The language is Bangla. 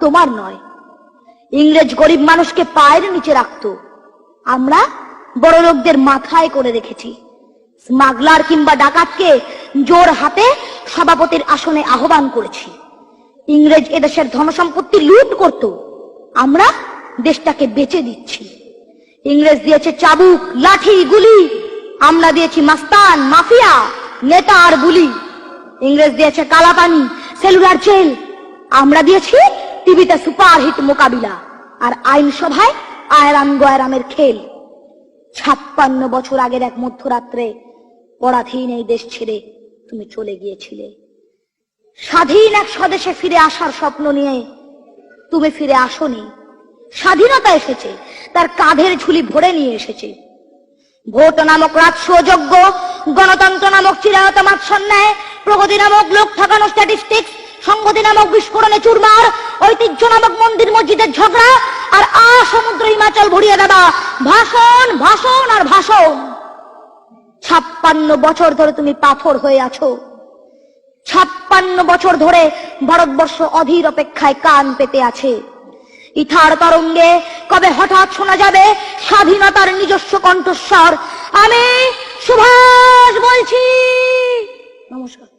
তোমার নয়। ইংরেজ গরিব মানুষকে পায়ের নিচে রাখতো, আমরা বড় লোকদের মাথায় করে রেখেছি। স্মাগলার কিংবা ডাকাতকে জোর হাতে সভাপতির আসনে আহ্বান করেছি। ইংরেজ এদেশের ধনসম্পত্তি লুট করত, আমরা দেশটাকে বেচে দিচ্ছি। ইংরেজ দিয়েছে চাবুক, লাঠি, গুলি, আমরা দিয়েছি মাস্তান, মাফিয়া, নেতা আর বুলি। ইংরেজ দিয়েছে কালাপানি, সেলুলার জেল, আমরা দিয়েছি টিভিতে সুপারহিট মোকাবিলা আর আইনসভায় আয়রান গয়রামের খেল। 56 বছর আগের এক মধ্যরাত্রে পরাধীন এই দেশ ছেড়ে তুমি চলে গিয়েছিলে। স্বাধীন এক স্বদেশে ফিরে আসার স্বপ্ন নিয়ে তুমি ফিরে আসোনি। স্বাধীনতা এসেছে, তার কাঁধের ঝুলি ভরে নিয়ে এসেছে। ভোট নামক রাজস্বযোগ্য, গণতন্ত্র নামক চিরায়ত মাৎসন্যায়, প্রগতি নামক লোক ঠকানো স্ট্যাটিস্টিক্স, সংগতি নামক বিস্ফোরণে চুরমার, ঐতিহ্য নামক মন্দির মসজিদের ঝগড়া, আর সমুদ্র হিমাচল ভরিয়ে দেওয়া ভাষণ, ভাষণ আর ভাষণ। 56 বছর ধরে তুমি পাথর হয়ে আছো। 56 বছর ধরে ভারতবর্ষ অধীর অপেক্ষায় কান পেতে আছে। ইথার তরঙ্গে কবে হঠাৎ শোনা যাবে স্বাধীনতার নিজস্ব কণ্ঠস্বর। আমি সুভাষ বলছি। নমস্কার।